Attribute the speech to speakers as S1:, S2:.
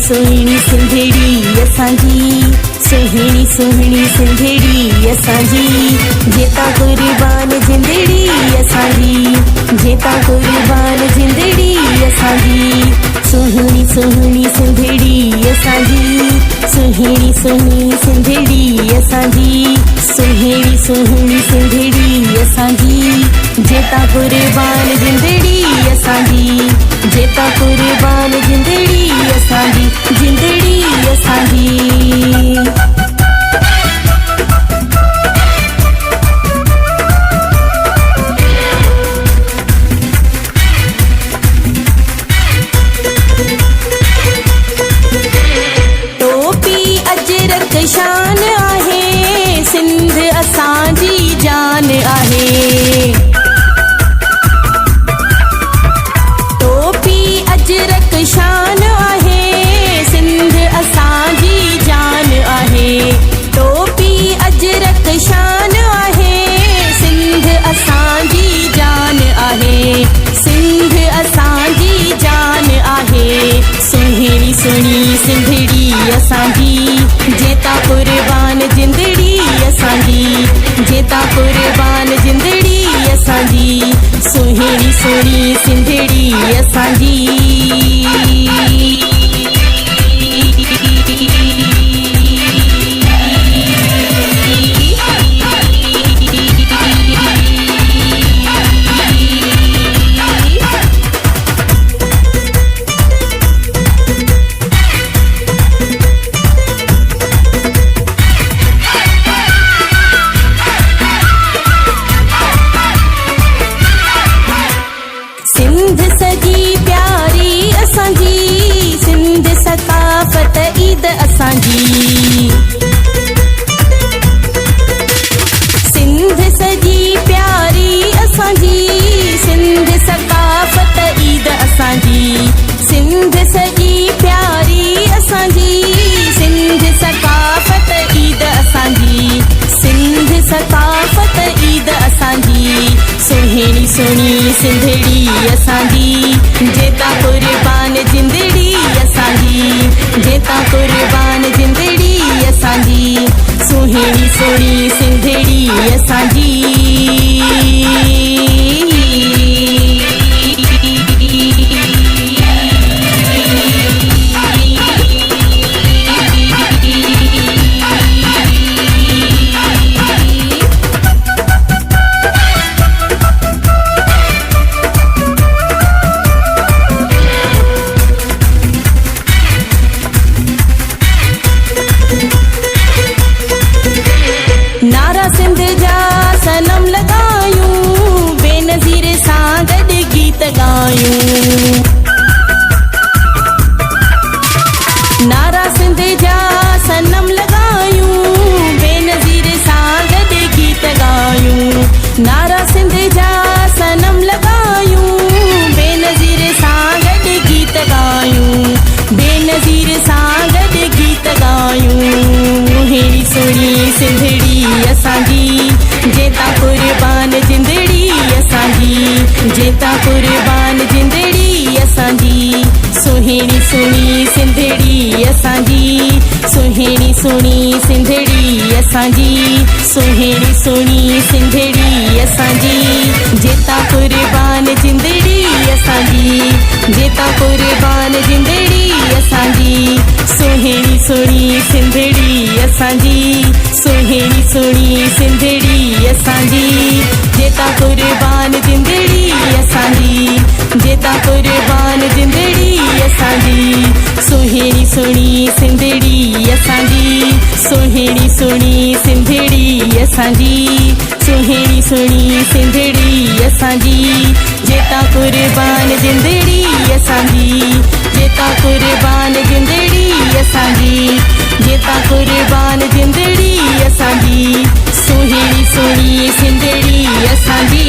S1: सुहिणी सिंधड़ी असांजी, सुहिणी सुहिणी सिंधड़ी असांजी, जेता कुर्बान जिंदड़ी असांजी, जेता कुर्बान जिंदड़ी असांजी, सुहिणी सुहिणी सिंधड़ी असांजी, सुहिणी सुहिणी सिंधड़ी असांजी, सुहिणी सुहिणी सिंधड़ी असांजी, जेता कुर्बान जिंदड़ी असांजी, जेता कुर्बान जिंदड़ी असांजी, जिंदड़ी असांजी। टोपी अजरक शान आहे, सिंध असांजी जान आहे। टोपी अजरक शान आहे, सिंध असांजी जान आहे। टोपी अजरक शान आहे, सिंध असांजी जान आहे, सिंध असांजी जान आहे। सुहिणी सुहिणी सिंधड़ी असांजी, जेता कुर्बान जिंदड़ी असांजी, जेता कुर्बान जिंदड़ी असांजी, सुहिणी सुहिणी सिंधड़ी असांजी। सिंध सजी प्यारी असांजी, सिंध सकाफत ईद असांजी। सिंध सजी प्यारी असांजी, सिंध सकाफत ईद असांजी। सिंध सजी प्यारी असांजी, सिंध सकाफत ईद असांजी, सिंध सकाफत ईद असांजी। सुहिणी सुहिणी सिंधड़ी असांजी, जेता कुर्बान जिंदड़ी असांजी, जेता कुर्बान जिंदड़ी असांजी, सुहिणी सुहिणी सिंधड़ी असांजी। नारा सिंध जा सनम लगायूं, बेनज़ीर सां गॾु गीत गायूं। नारा सिंध जा सनम लगायूं, बेनज़ीर सां गॾु गीत गायूं। नारा सिंध जा सनम लगायूं, बेनज़ीर सां गॾु गीत गायूं, बेनज़ीर सां गॾु गीत गायूं। सुहिणी सुहिणी सिंधड़ी असांजी, जेता कुर्बान जिंदड़ी असांजी, जेता कुर्बान जिंदड़ी असांजी। सुहिणी सुहिणी सिंधड़ी असांजी, सुहिणी सुहिणी सिंधड़ी असांजी, सुहिणी सुहिणी सिंधड़ी असांजी, जेता कुर्बान जिंदड़ी असांजी, जेता कुर्बान जिंदड़ी असांजी। सुहिणी सुहिणी सिंधड़ी असांजी, सुहिणी सुहिणी सिंधड़ी असांजी, जेता कुर्बान जिंदड़ी असांजी, जेता कुर्बान जिंदड़ी असांजी। सुहिणी सुहिणी सिंधड़ी असांजी, सुहिणी सुहिणी सिंधड़ी असांजी, सुहिणी सुहिणी सिंधड़ी असांजी, जेता कुर्बान जिंदड़ी असांजी, जेता कुर्बान जिंदड़ी असांजी, जेता कुर्बान जिंदड़ी असांजी। सुहिणी सुहिणी सिंधड़ी असांजी।